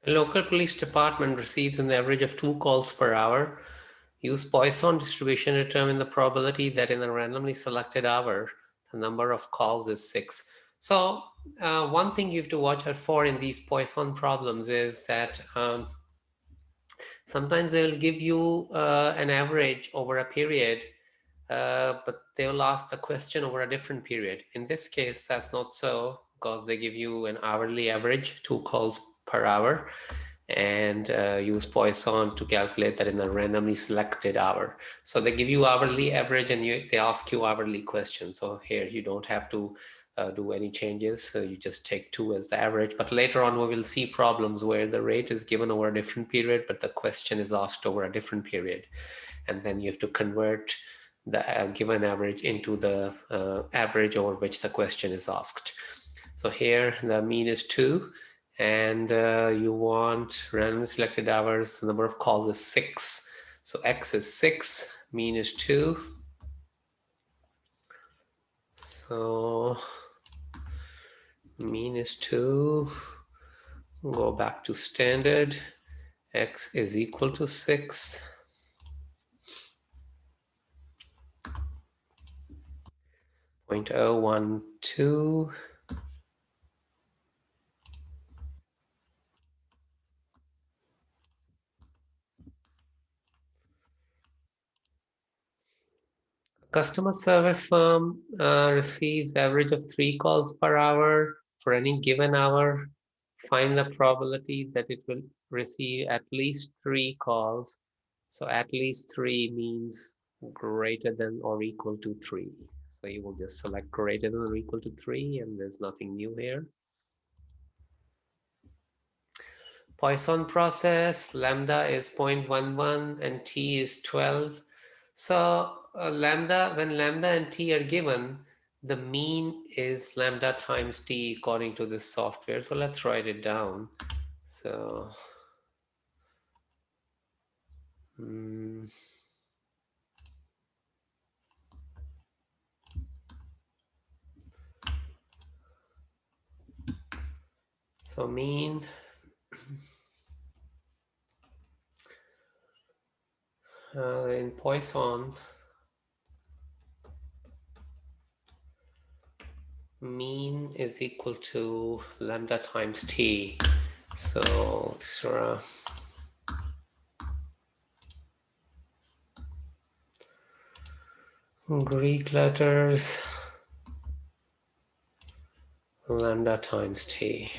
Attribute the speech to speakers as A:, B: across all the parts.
A: The local police department receives an average of 2 calls per hour. Use Poisson distribution to determine the probability that in a randomly selected hour, the number of calls is 6. So one thing you have to watch out for in these Poisson problems is that sometimes they will give you an average over a period, but they will ask the question over a different period. In this case, that's not so, because they give you an hourly average, 2 calls per hour, and use Poisson to calculate that in a randomly selected hour. So they give you hourly average and they ask you hourly questions. So here you don't have to do any changes. So you just take 2 as the average. But later on, we will see problems where the rate is given over a different period, but the question is asked over a different period. And then you have to convert the given average into the average over which the question is asked. So here the mean is 2. And you want randomly selected hours, the number of calls is 6. So x is 6, mean is 2. So mean is 2. Go back to standard. X is equal to 6. .012. Customer service firm receives average of 3 calls per hour. For any given hour, find the probability that it will receive at least 3 calls. So at least 3 means greater than or equal to 3. So you will just select greater than or equal to 3, and there's nothing new here. Poisson process, lambda is 0.11 and t is 12. So lambda, when lambda and t are given, the mean is lambda times t according to this software. So let's write it down. So so mean in Poisson, mean is equal to lambda times t. So Greek letters, lambda times t.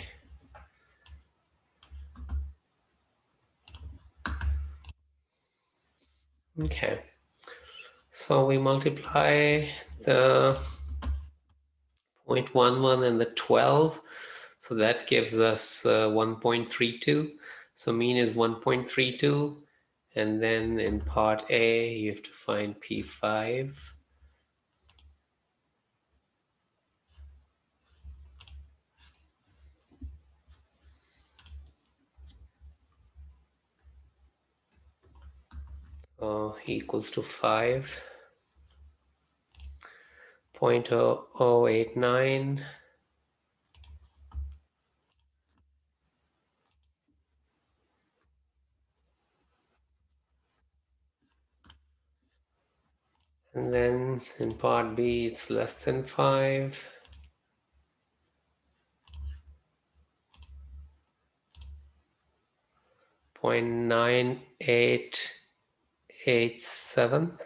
A: Okay, so we multiply the 0.11 and the 12, so that gives us 1.32. So mean is 1.32, and then in part A you have to find P5. Equals to 5. 0.0089. And then in part B it's less than 5. 0.9887.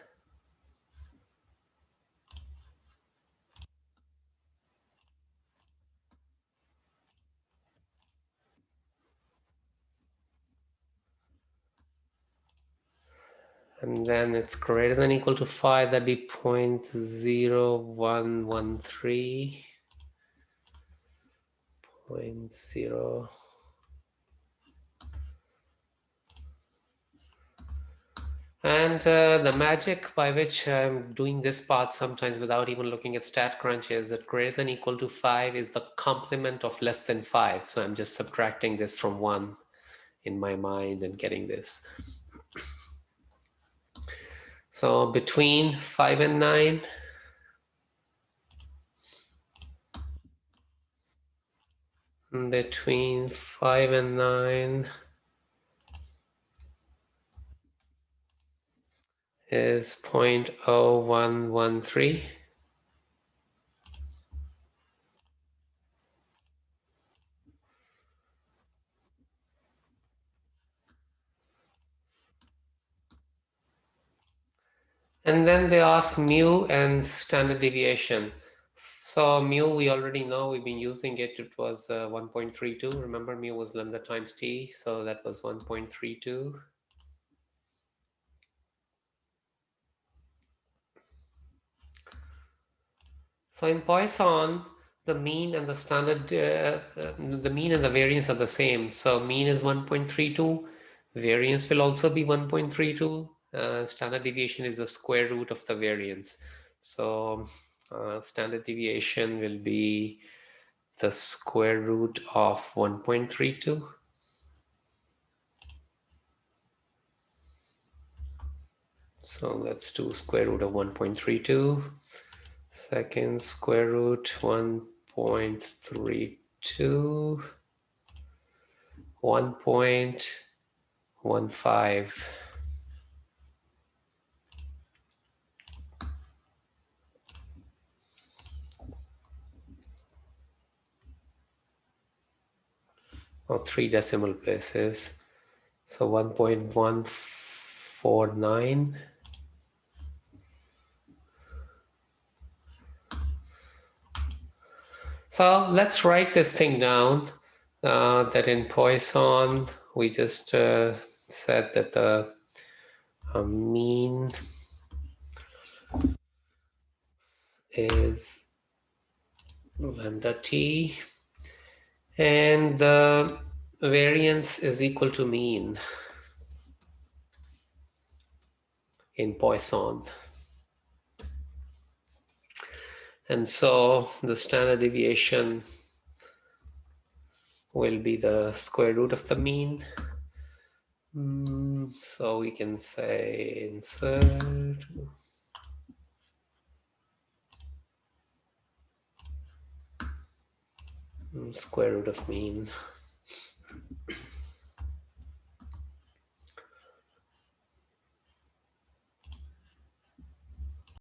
A: And then it's greater than or equal to 5, that'd be 0.0113. 0.0. And the magic by which I'm doing this part sometimes without even looking at Statcrunch is that greater than or equal to 5 is the complement of less than 5. So I'm just subtracting this from 1 in my mind and getting this. So between 5 and 9, between 5 and 9 is 0.0113. And then they ask mu and standard deviation. So mu, we already know, we've been using it. It was 1.32. Remember, mu was lambda times t, so that was 1.32. So in Poisson, the mean and the standard, the mean and the variance are the same. So mean is 1.32, variance will also be 1.32. Standard deviation is the square root of the variance. So standard deviation will be the square root of 1.32. So let's do square root of 1.32. Second square root 1.32. 1.15. Or 3 decimal places. So 1.149. So let's write this thing down. That in Poisson, we just said that the mean is lambda t, and the variance is equal to mean in Poisson. And so the standard deviation will be the square root of the mean. So we can say insert square root of mean.